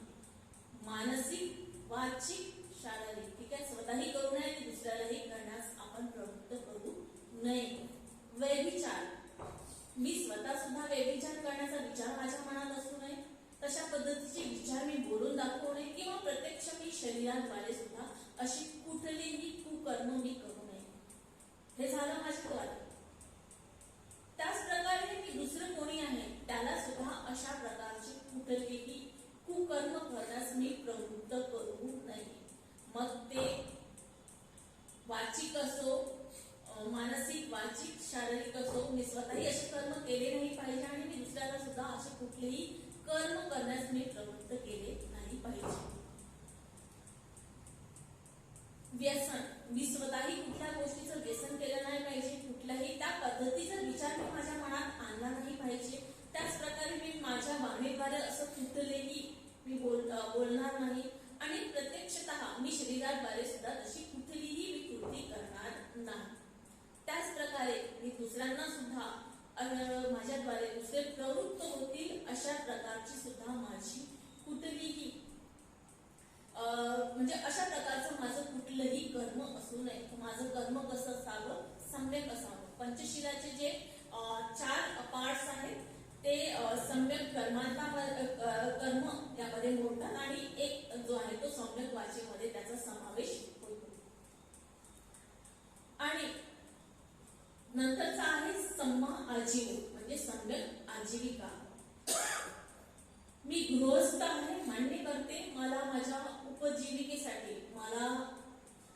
मानसिक, वाचिक, शारीरिक. ठीक आहे, स्वतःही करू नये आणि दुसऱ्यालाही करण्यास आपण प्रवृत्त करू नये. व्यभिचार, मी स्वतः सुद्धा व्यभिचार करण्याचा विचार माझ्या मनात असू नये. तशा पद्धतीचे विचार मी बोलून दाखवू नये किंवा प्रत्यक्ष मी शरीराद्वारे सुद्धा अशी कुठलीही कुकर्म मी करू नये. हे झालं माझे कार्य. त्याच प्रकारे मी दुसरं कोणी आहे त्याला सुद्धा अशा प्रकारची कुठलीही कुकर्म करण्यास मी प्रवृत्त करू नये. मग ते वाचिक असो, मानसिक, वाचिक, शारीरिक असो, मी स्वतःही असे कर्म केले नाही पाहिजे आणि मी दुसऱ्याला सुद्धा असे कुठलेही कर्म करण्यास मी प्रवृत्त केले नाही पाहिजे. व्यसन, मी स्वतःही कुठल्या गोष्टीचं व्यसन केलं नाही पाहिजे. कुठल्याही त्या पद्धतीचा विचार मी माझ्या मनात आणला नाही पाहिजे. त्याच प्रकारे मी माझ्या वाणीद्वारे असं कुठलेही मी बोलणार नाही आणि प्रत्यक्षतः मी शरीराद्वारे सुद्धा तशी कुठलीही मी कृती करणार नाही. त्याच प्रकारे मी दुसऱ्यांना सुद्धा माझ्याद्वारे दुसरे प्रवृत्त होतील अशा प्रकारची सुद्धा माझी कुठलीही म्हणजे अशा प्रकारचं माझं कुठलंही कर्म असू नये. माझं कर्म कसं असावं? सम्यक असावं. पंचशीलाचे जे 4 पार्ट्स आहेत ते सम्यक कर्मांचा कर्म यामध्ये मोडतात आणि एक जो आहे तो सम्यक वाचेमध्ये त्याचा समावेश होतो. आणि नंतरचा आहे सम्मा आजीव म्हणजे सम्यक आजीविका. मी गृहस्थ आहे, मान्य करते. मला माझ्या उपजीविकेसाठी, मला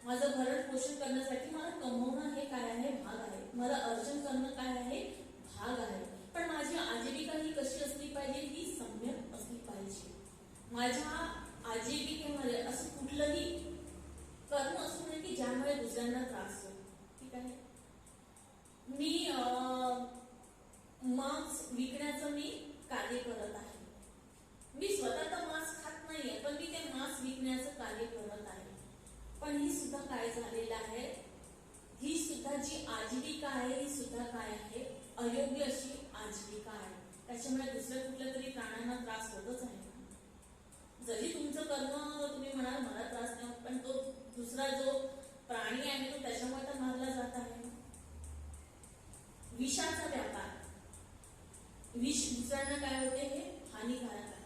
माझं भरण पोषण करण्यासाठी मला कमवणं हे काय आहे? भाग आहे. मला अर्जन करणं काय आहे? भाग आहे. पण माझी आजीविका ही कशी असली पाहिजे? ही सम्यक असली पाहिजे. माझ्या आजीविकेमध्ये असं कुठलंही कर्म असू नये की ज्यामुळे दुसऱ्यांना त्रास होईल. ठीक आहे, मी मांस विकण्याचं मी कार्य करत आहे. मी स्वतः तर मांस खात नाहीये पण मी ते मांस विकण्याचं कार्य करत आहे. पण ही सुद्धा काय झालेलं आहे? ही सुद्धा जी आजीविका आहे ही सुद्धा काय आहे? अयोग्य अशी आजीविका आहे. त्याच्यामुळे दुसऱ्या कुठल्या तरी प्राण्यांना त्रास होतच आहे. जरी तुमचं कर्म तुम्ही म्हणाल मला त्रास नाही होत, पण तो दुसरा जो प्राणी आहे तो त्याच्यामुळे तर मारला जात आहे. विषाचा व्यापार, विष दुसऱ्यांना काय होते हे हानिकारक आहे.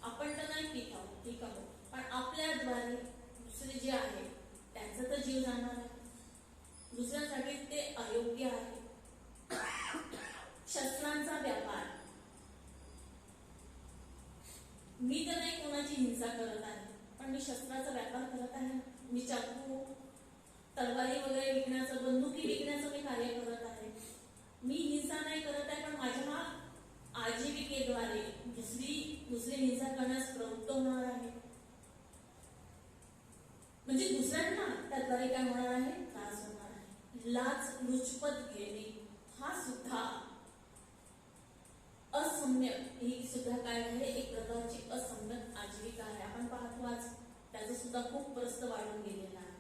आपण तर नाही ठीक आहोत, ठीक आहोत, पण आपल्याद्वारे दुसरे जे आहे त्यांचा तर जीव जाणार आहे, दुसऱ्यांसाठी ते अयोग्य आहे. शस्त्रांचा व्यापार, मी तर नाही कोणाची हिंसा करत आहे, पण मी शस्त्राचा व्यापार करत आहे. मी चाकू तलवारी वगैरे विकण्याचं, बंदुकी विकण्याचं मी कार्य करत आहे. मी हिंसा नाही करत आहे, पण माझ्या आजीविकेद्वारे दुसरी हिंसा करण्यास प्रवृत्त होणार आहे. म्हणजे दुसऱ्यांना त्याद्वारे काय होणार आहे, त्रास होणार आहे. लाच लुचपत घेणे हा सुद्धा असम्यक, ही सुद्धा काय आहे, एक प्रकारची असम्यक आजीविका आहे. आपण पाहतो आज त्याचं सुद्धा खूप प्रस्त वाढून गेलेला आहे.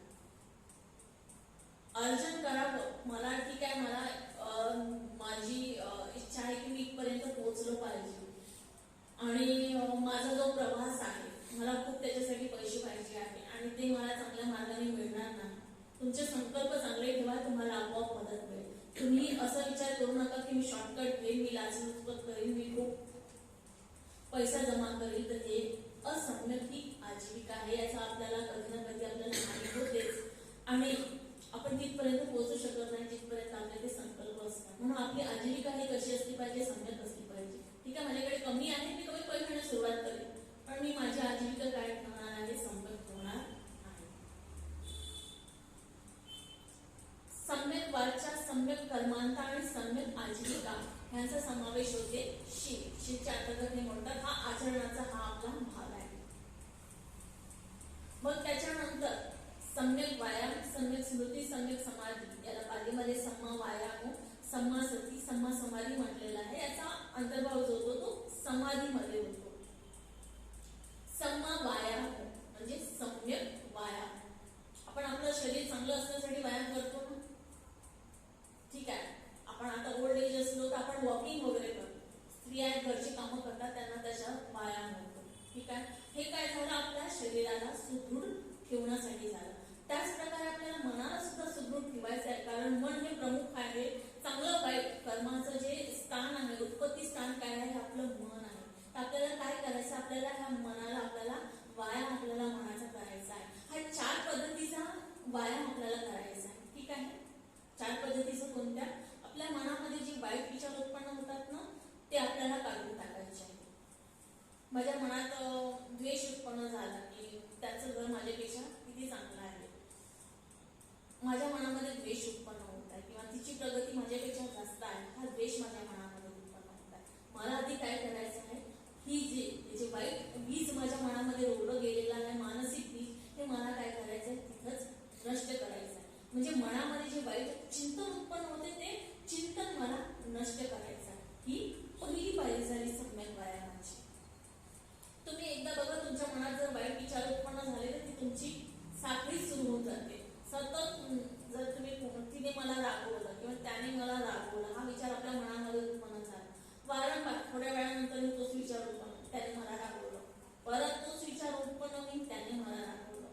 अर्जन करावं, मला ठीक आहे, मला माझी इच्छा आहे की मी इथपर्यंत पोहोचलो पाहिजे आणि माझा जो प्रवास आहे मला खूप त्याच्यासाठी पैसे पाहिजे आहे आणि ते मला चांगल्या मार्गाने मिळणार नाही. तुमचे संकल्प चांगले ठेवा, तुम्हाला आपोआप मदत मिळेल. तुम्ही असा विचार करू नका की मी शॉर्टकट घेईन, मी लाचलुचपत करीन, मी खूप पैसा जमा करेल, तर हे असम्यक ही आजीविका आहे. याचा आपल्याला कधी ना कधी आपल्याला हानी होतेच आणि आपण तिथपर्यंत पोहोचू शकत नाही जिथपर्यंत आपले ते संकल्प असतात. म्हणून आपली आजीविका ही कशी असली पाहिजे, सम्यक असली पाहिजे. ठीक आहे, माझ्याकडे कमी आहे, मी कमी पैशाने सुरुवात करेन, पण मी माझी आजीविका काय ठेवणार आहे, सम्यक होणार आहे. सम्यक वाचा, सम्यक कर्मांता आणि सम्यक आजीविका यांचा समावेश होते शील. शीलच्या अंतर्गत हे म्हणतात हा आचरणाचा हा आपला भाग आहे. मग त्याच्यानंतर सम्यक व्यायाम, सम्यक स्मृती, सम्यक समाधी, याला पालीमध्ये सम्मा वायाम, सम्मा सती, सम्मा समाधी म्हटलेला आहे. याचा अंतर्भाव जो होतो तो समाधीमध्ये होतो. सम्मा वायाम म्हणजे सम्यक व्यायाम. आपण आपलं शरीर चांगलं असण्यासाठी व्यायाम करतो ना, ठीक आहे. आपण आता ओल्ड एज असलो तर आपण वॉकिंग वगैरे करतो. स्त्रिया घरची कामं करतात, त्यांना त्याचा व्यायाम होतो. ठीक आहे, हे काय झालं, आपल्या शरीराला सुदृढ ठेवण्यासाठी झालं. त्याच प्रकारे आपल्याला मनाला सुद्धा सुदृढ ठेवायचं आहे, कारण मन हे प्रमुख आहे. चांगलं वाईट कर्माचं जे स्थान आहे, उत्पत्ती स्थान काय आहे, आपलं मन आहे. तर आपल्याला काय करायचं, आपल्याला ह्या मनाला आपल्याला व्यायाम आपल्याला मनाचा करायचा आहे. हा 4 पद्धतीचा व्यायाम आपल्याला करायचा आहे. ठीक आहे, 4 पद्धतीचं कोणत्या, आपल्या मनामध्ये जे वाईट विचार उत्पन्न होतात ना, ते आपल्याला काढून टाकायचे आहे. माझ्या मनात द्वेष उत्पन्न झाला की त्याचं घर माझ्यापेक्षा किती चांगलं आहे, माझ्या मनामध्ये द्वेष उत्पन्न होत आहे किंवा तिची प्रगती माझ्यापेक्षा जास्त आहे, हा द्वेष माझ्या मनामध्ये उत्पन्न होत आहे. मला आधी काय करायचं आहे, ही जे वाईट बीज माझ्या मनामध्ये रोवलं गेलेलं आहे, मानसिक बीज, हे मला काय करायचं आहे, तिथंच नष्ट करायचं आहे. म्हणजे मनामध्ये जे वाईट चिंतन उत्पन्न होते ते चिंतन मला नष्ट करायचं आहे. ही पहिली पायरी झाली सम्यक व्यायामाची. तुम्ही एकदा बघा, तुमच्या मनात जर वाईट विचार उत्पन्न झाले तर ती तुमची साखळी सुरू होऊन जाते. सतत जर तुम्ही तिने मला रागवलं किंवा त्याने मला रागवलं, हा विचार आपल्या मनामध्ये उत्पन्न झाला, वारंवार थोड्या वेळानंतर तोच विचार उत्पन्न, त्याने मला रागवलं, परत तोच विचार उत्पन्न होईल, त्याने मला रागवलं,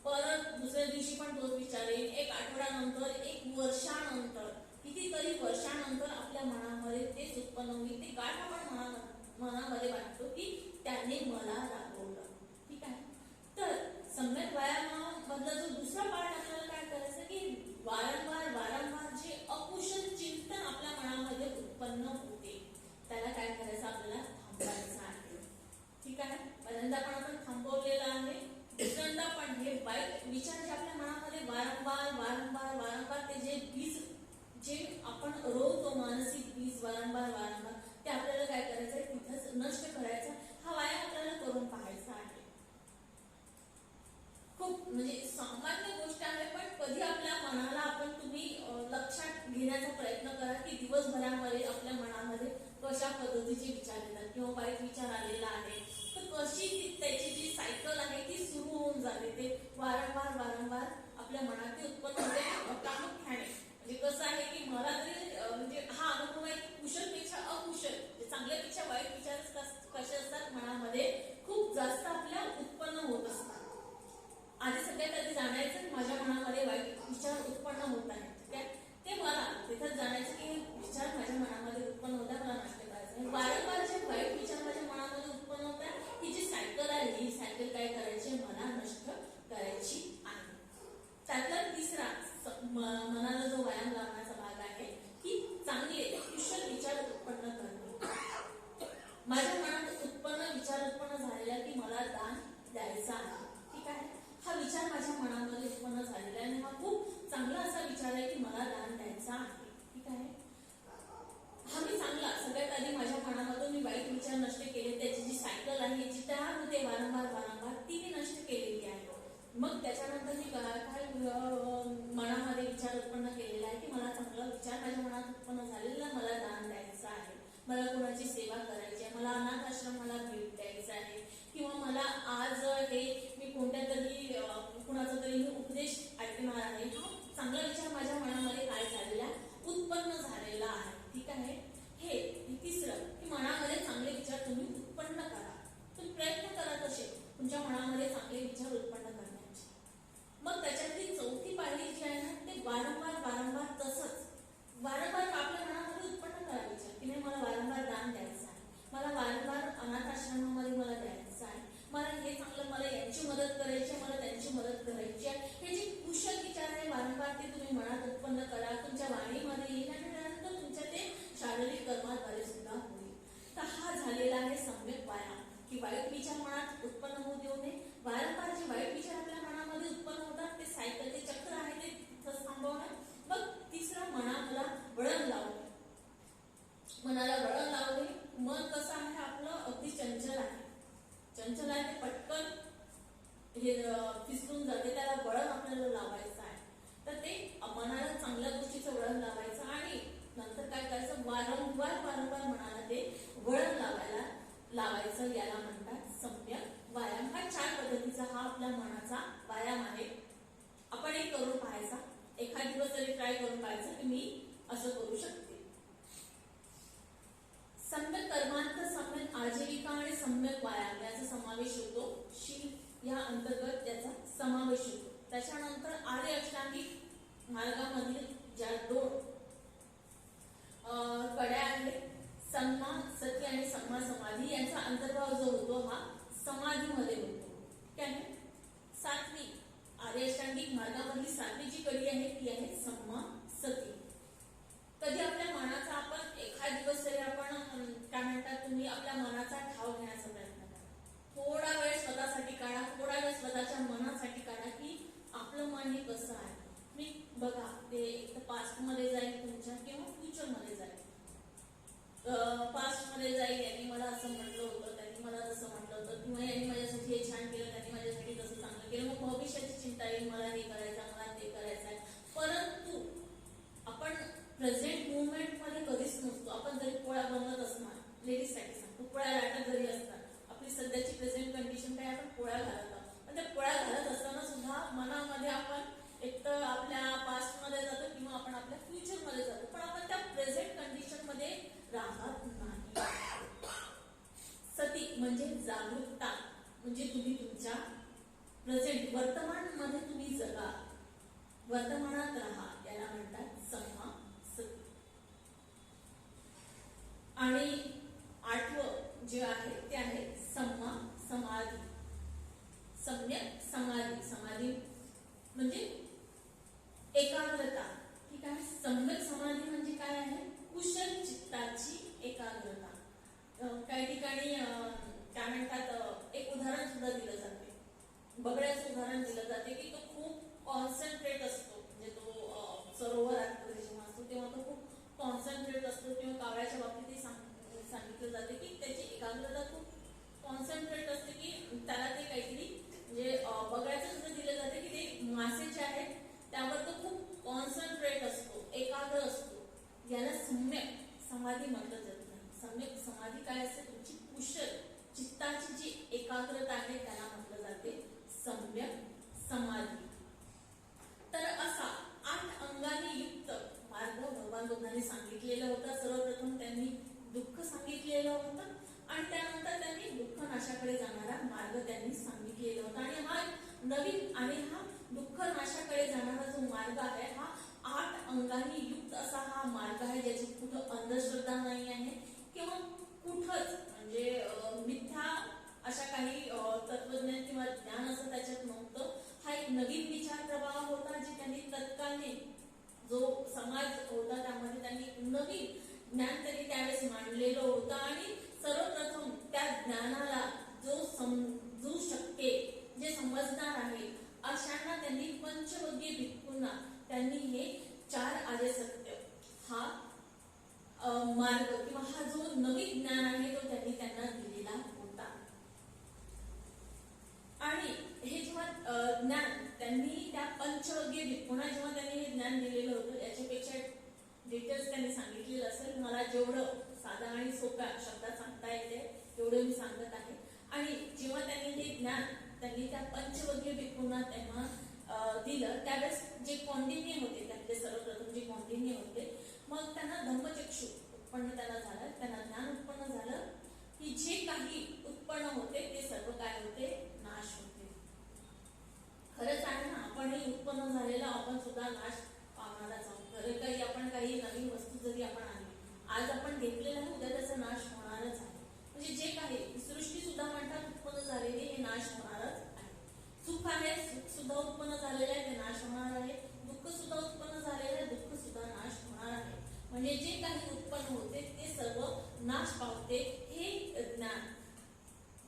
परत दुसऱ्या दिवशी पण तोच विचार येईल, 1 आठवड्यानंतर, 1 वर्षानंतर, कितीतरी वर्षानंतर आपल्या मनामध्ये तेच उत्पन्न होईल. ते गाठ आपण मनामध्ये वाटतो की त्याने मला रागवलं. ठीक आहे, तर सम्यक व्यायामामधला जो दुसरा पार्ट आपल्याला काय करायचं की वारंवार जे अकुशल चिंतन आपल्या मनामध्ये उत्पन्न होते त्याला काय करायचं, आपल्याला थांबवायचं आहे. ठीक आहे, पहिल्यांदा पण आपण थांबवलेलं आहे, दुसऱ्यांदा पण हे वाईट विचार जे आपल्या मनामध्ये वारंवार ते जे बीज जे आपण रोवतो, मानसिक बीज वारंवार ते आपल्याला काय करायचंय, तिथंच नष्ट करायचं. हा व्यायाम आपल्याला करून पाहायचा आहे. खूप म्हणजे सामान्य गोष्ट आहे, पण कधी आपल्या मनाला आपण तुम्ही लक्षात घेण्याचा प्रयत्न करा की दिवसभरामध्ये आपल्या मनामध्ये कशा पद्धतीचे विचार येतात किंवा वाईट विचार आलेला आहे, तर कशी त्याची जी सायकल आहे ती सुरू होऊन जाते. ते वारंवार आपल्या मनात ते उत्पन्न होते. प्रामुख्याने म्हणजे कसं आहे की मला तरी म्हणजे हा अनुभव आहे की कुशलपेक्षा अकुशल, चांगल्यापेक्षा वाईट विचार कसे असतात, मनामध्ये खूप जास्त आपल्या मग त्याच्यानंतर मी काय मनामध्ये विचार उत्पन्न केलेला आहे की मला चांगला विचार माझ्या मनात उत्पन्न झालेला, मला दान द्यायचं आहे, मला कोणाची सेवा करायची आहे, मला अनाथ आश्रमाला भेट द्यायचं आहे, किंवा मला आज हे मी कोणत्या तरी कुणाचा तरी मी उपदेश ऐकणार आहे. हा चांगला विचार माझ्या मनामध्ये काय झालेला उत्पन्न झालेला आहे. ठीक आहे. हे तिसरं की मनामध्ये चांगले विचार तुम्ही उत्पन्न करा. तुम्ही प्रयत्न करा तसे तुमच्या मनामध्ये चांगले विचार उत्पन्न करण्याचे. मग त्याच्यातली चौथी पायरी जी आहे ना ते वारंवार तसंच वारंवार आपल्या मनामध्ये उत्पन्न करायचे की नाही मला वारंवार दान द्यायचं आहे, मला वारंवार अनाथ आश्रमामध्ये मला द्यायचं आहे, मला हे चांगलं, मला यांची मदत करायची आहे, मला त्यांची मदत करायची आहे. हे जे कुशल विचार आहे वारंवार ते तुम्ही मनात उत्पन्न करा, तुमच्या वाणीमध्ये येईल आणि त्यानंतर तुमच्या ते शारीरिक कर्माद्वारे सुद्धा होईल. तर हा झालेला आहे सम्यक व्यायाम की वाईट विचार मनात उत्पन्न होऊ देऊ नये. वारंवार जे वाईट विचार आपल्या मनामध्ये उत्पन्न होतात ते सायकल, ते चक्र आहे ते तिथंच थांबवणं. मग तिसरं मनाला वळण लावणे. मनाला वळण लावणे. मन कसं आहे आपलं अगदी चंचल आहे, चंचल आहे ते पटकन हे फिसलून जाते, त्याला वळण आपल्याला लावायचं आहे. तर ते मनाला चांगल्या गोष्टीचं वळण लावायचं आणि नंतर काय करायचं वारंवार मनाला ते वळण लावायचं. याला म्हणतात सम्यक व्यायाम. हा 4 पद्धतीचा हा आपल्या मनाचा व्यायाम आहे. आपण हे करून पाहायचा, एखाद दिवस तरी ट्राय करून पाहायचं की मी असं करू शकते. सम्यक कर्मांत, सम्यक आजीविका आणि सम्यक व्यायाम याचा समावेश होतो. शील या अंतर्गत त्याचा समावेश होतो. त्याच्यानंतर आर्य अष्टांगिक मार्गामधील ज्या 2 कड्या आहेत सम्मा सती आणि सम्मा समाधी यांचा अंतर्भाव जो होतो हा समाधीमध्ये होतो. ठीक आहे. 7वी आर्य अष्टांगिक मार्गामधली 7वी जी कडी आहे ती आहे सम्मा सती. कधी आपल्या मनाचा आपण एखाद दिवस तरी आपण काय म्हणतात तुम्ही आपल्या मनाचा ठाव घेण्याचा प्रयत्न करा. थोडा वेळ स्वतःसाठी काढा, थोडा वेळ स्वतःच्या मनासाठी काढा की आपलं मन हे कसं आहे. मी बघा ते एक तर पास्ट मध्ये जाईल तुमच्या किंवा फ्युचर मध्ये जाईल. पास्ट मध्ये जाईल, यांनी मला असं म्हटलं होतं, त्यांनी मला तसं म्हटलं होतं, किंवा यांनी माझ्यासाठी हे छान केलं, त्यांनी माझ्यासाठी तसं चांगलं केलं. मग भविष्याची चिंता येईल, मला हे करायचं, मला ते करायचं आहे. परंतु आपण प्रेझेंट मुवमेंट मध्ये कधीच नसतो. आपण जरी पोळ्या बनवत असणार, लेडीज साठी सांगतो, पोळ्या लाटत जरी असतात, आपली सध्याची प्रेझेंट कंडिशन काय आपण पोळ्या घालत आहोत. पण त्या पोळ्या घालत असताना सुद्धा मनामध्ये आपण एक तर आपल्या पास्ट मध्ये जातो किंवा आपण आपल्या फ्युचर मध्ये जातो, पण आपण त्या प्रेझेंट कंडिशन मध्ये राहत नाही. सती म्हणजे जागरूकता, म्हणजे तुम्ही तुमच्या प्रेझेंट वर्तमान मध्ये तुम्ही जगा, वर्तमानात राहा, याला म्हणतात सम्मा सती. आणि 8वं जे आहे ते आहे सम्मा समाधी. सम्यक समाधी. समाधी म्हणजे एकाग्रता. ठीक आहे. सम्यक समाधी म्हणजे काय आहे कुशल चित्ताची एकाग्रता. काही ठिकाणी काय म्हणतात एक उदाहरण सुद्धा दिलं जाते, बगड्याचं उदाहरण दिलं जाते की तो खूप कॉन्सन्ट्रेट असतो. म्हणजे तो सरोवरात जेव्हा असतो तेव्हा तो खूप कॉन्सन्ट्रेट असतो. किंवा कावळ्याच्या बाबतीत सांगितलं जाते की त्याची एकाग्रता खूप कॉन्सन्ट्रेट असते की त्याला ते काहीतरी म्हणजे बगड्याचं सुद्धा दिलं जाते की ते मासे जे आहेत त्यावर तो खूप कॉन्सन्ट्रेट असतो, एकाग्र असतो. याला सम्यक समाधी म्हटलं जात नाही. सम्यक समाधी काय असते तुमची कुशल चित्ताची जी एकाग्रता आहे त्याला म्हटलं जाते सम्यक समाधी. तर असा 8 अंगांनी युक्त मार्ग भगवान बुद्धांनी सांगितलेलं होतं. सर्वप्रथम त्यांनी दुःख सांगितलेलं होतं आणि त्यानंतर त्यांनी दुःख नाशाकडे जाणारा मार्ग त्यांनी सांगितलेला होता. आणि हा नवीन आणि हा दुःख नाशाकडे जाणारा जो मार्ग आहे हा 8 अंगांनी युक्त असा हा मार्ग आहे, ज्याची कुठं अंधश्रद्धा नाही आहे किंवा कुठंच म्हणजे मिथ्या अशा काही तत्वज्ञान किंवा ज्ञान असं त्याच्यात नव्हतं. हा एक नवीन विचार प्रवाह होता जे त्यांनी तत्कालीन जो समाज होता त्यामध्ये त्यांनी नवीन ज्ञान त्यांनी त्यावेळेस मांडलेलं होतं. आणि सर्वप्रथम त्या ज्ञानाला जो समजू शके, जे समजणार आहे अशांना त्यांनी पंचवग्गी भिक्खूंना त्यांनी हे 4 आर्य सत्य हा मार्ग किंवा हा जो नवीन ज्ञान आहे तो त्यांनी त्यांना दिलेला होता. आणि हे जेव्हा ज्ञान त्यांनी त्या पंचवर्गीय भिक्खूंना जेव्हा त्यांनी हे ज्ञान दिलेलं होतं, याच्यापेक्षा डिटेल्स त्यांनी सांगितलेलं असेल. मला जेवढं साधा आणि सोप्या शब्दात सांगता येते तेवढं मी सांगत आहे. आणि जेव्हा त्यांनी हे ज्ञान त्यांनी त्या पंचवर्गीय भिक्खूंना तेव्हा दिलं, त्यावेळेस जे कौंडिन्य होते, त्यातले सर्वप्रथम जे कौंडिन्य होते, मग त्यांना धम्मचक्षु उत्पन्न त्यांना झालं, त्यांना ज्ञान उत्पन्न झालं की जे काही उत्पन्न होते ते सर्व काय होते, नाश होते. खरंच आहे ना, आपणही उत्पन्न झालेला आपण सुद्धा नाश पावणारच आहोत. खरं काही आपण काही नवीन वस्तू जरी आपण आणली, आज आपण घेतलेला आहे, उद्या त्याचा नाश होणारच आहे. म्हणजे जे काही सृष्टी सुद्धा म्हणतात उत्पन्न झालेले हे नाश होणारच आहे. सुख आहे, सुख सुद्धा उत्पन्न झालेलं आहे, ते नाश होणार आहे. दुःख सुद्धा उत्पन्न झालेलं आहे, दुःख सुद्धा नाश होणार आहे. म्हणजे जे काही उत्पन्न होते ते सर्व नाश पावते. हे ज्ञान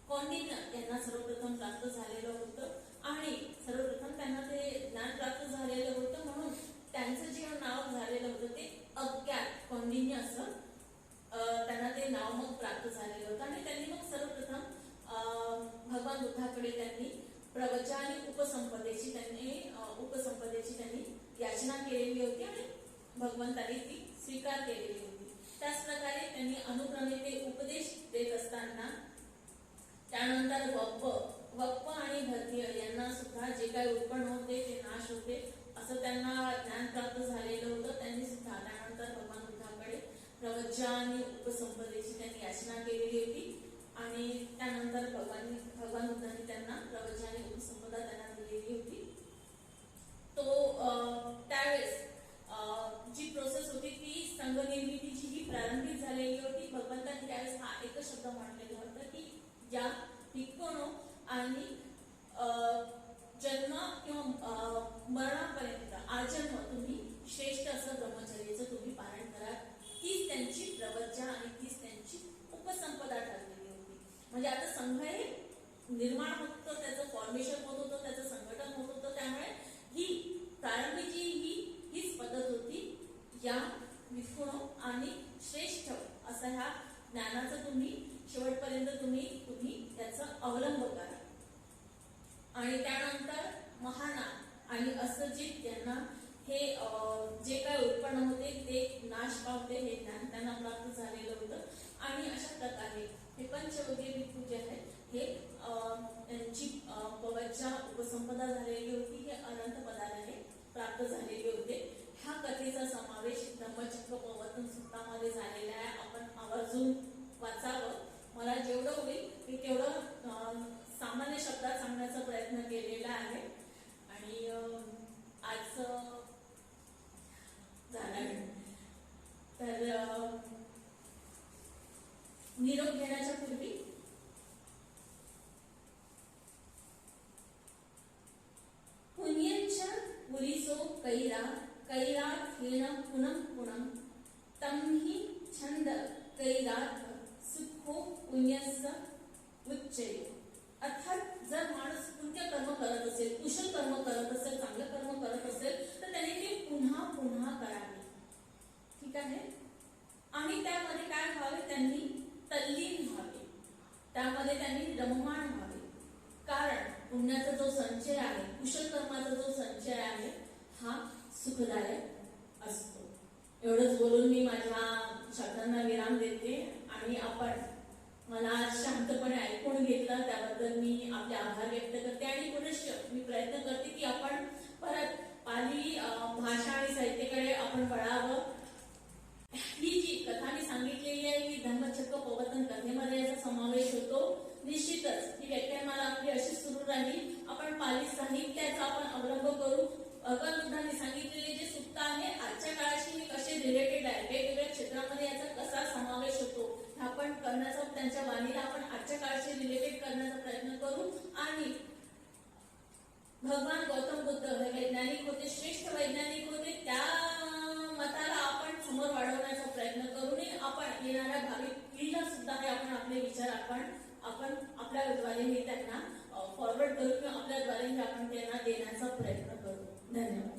कौंडिन्य यांना सर्वप्रथम प्राप्त झालेलं होतं आणि सर्वप्रथम त्यांना ते ज्ञान प्राप्त झालेलं होतं, म्हणून त्यांचं जे नाव झालेलं होतं ते अज्ञात कौंडिन्य असं त्यांना ते नाव मग प्राप्त झालेलं होतं. आणि त्यांनी मग सर्वप्रथम भगवान बुद्धाकडे त्यांनी प्रवचन आणि उपसंपदेची त्यांनी याचना केलेली होती आणि भगवंतांनी ती स्वीकार केलेली होती. त्याच प्रकारे त्यांनी अनुक्रमे ते उपदेश देत असताना त्यानंतर वप्प आणि भर्तीय यांना सुद्धा जे काही उत्पन्न होते ते नाश होते असं त्यांना ज्ञान प्राप्त झालेलं होतं. त्यांनी सुद्धा त्यानंतर भगवान बुद्धाकडे प्रवचन आणि उपसंपदेची त्यांनी याचना केलेली होती आणि त्यानंतर भगवान बुद्धांनी त्यांना प्रवचन आणि उपसंपदा त्यांना दिलेली होती. तो त्यावेळेस जी प्रोसेस होती ती संघनिर्मितीची ही प्रारंभिक झालेली होती. भगवंतांनी त्यावेळेस हा एकच शब्द म्हटलेला होता की या भिक्खूंनो आणि जन्म किंवा मरणापर्यंत आजन्म तुम्ही श्रेष्ठ असं ब्रह्मचर्याचं तुम्ही पालन करा. तीच त्यांची प्रवचन आणि तीच त्यांची उपसंपदा ठरलेली होती. म्हणजे आता संघ हे निर्माण होत होतं, त्याचं फॉर्मेशन होत होतं, त्याचं संघटन होत होतं. त्यामुळे ही प्रारंभीची हीच पद्धत होती. या भिक्खूंनो आणि श्रेष्ठ असा ह्या ज्ञानाचं तुम्ही शेवटपर्यंत तुम्ही त्याचा अवलंब करा. आणि त्यानंतर महाना आणि असजित यांना हे जे काय उत्पन्न होते ते नाश पावते हे ज्ञान त्यांना प्राप्त झालेलं होतं. आणि अशा प्रकारे हे पंचवर्गीय भिक्खू जे आहेत हे त्यांची प्रवचन उपसंपदा झालेली होती. हे अनंत पदार्थाने प्राप्त झालेले होते. ह्या कथेचा समावेश धम्मचक्र प्रवर्तन सूत्रामध्ये झालेला आहे. आपण आवर्जून वाचावं. मला जेवढं होईल मी तेवढं सामान्य शब्दात सांगण्याचा प्रयत्न केलेला आहे. आणि आज झालं तर निरोप घेण्याच्या पूर्वी पुण्यंच पुरीसो कैरात हेन पुनः तमहि छंद कैरात सुखो पुण्यस्य उच्चय. अर्थात जर माणूस पुण्य कर्म करत असेल, कुशल कर्म करत असेल, चांगलं कर्म करत असेल तर त्याने ते पुन्हा पुन्हा करावे. ठीक आहे. आणि त्यामध्ये काय व्हावे, त्यांनी तल्लीन व्हावे, त्यामध्ये त्यांनी रममाण व्हावे. कारण पुण्याचा जो संचय आहे, कुशल कर्माचा जो संचय आहे हा सुखदायक असतो. एवढंच बोलून मी माझ्या शब्दांना विराम देते. आणि आपण मला शांतपणे ऐकून घेतलं त्याबद्दल मी आपले आभार व्यक्त करते. आणि पुनश्च मी प्रयत्न करते की आपण परत पाली भाषा आणि साहित्याकडे आपण वळावं. ही जी कथा मी सांगितलेली आहे की धम्मचक्र प्रवर्तन कथेमध्ये याचा समावेश होतो. निश्चितच ही व्याख्यानमाला आपली अशी सुरू राहील. आपण पाली साहित्याचा आपण अवलंब करू. भगवान बुद्धांनी सांगितलेले जे सूक्त आहे आजच्या काळाशी कसे रिलेटेड आहे, वेगवेगळ्या क्षेत्रामध्ये याचा कसा समावेश होतो आपण करण्याचा, त्यांच्या वाणीला आपण आजच्या काळाशी रिलेटेड करण्याचा प्रयत्न करू. आणि भगवान गौतम बुद्ध हे वैज्ञानिक होते, श्रेष्ठ वैज्ञानिक होते. त्या मताला आपण समोर वाढवण्याचा प्रयत्न करू नये. आपण येणाऱ्या भावी पिढीला सुद्धा हे आपण आपले विचार आपण आपल्याद्वारे हे त्यांना फॉरवर्ड करू किंवा आपल्याद्वारे हे आपण त्यांना देण्याचा प्रयत्न करू. धन्यवाद.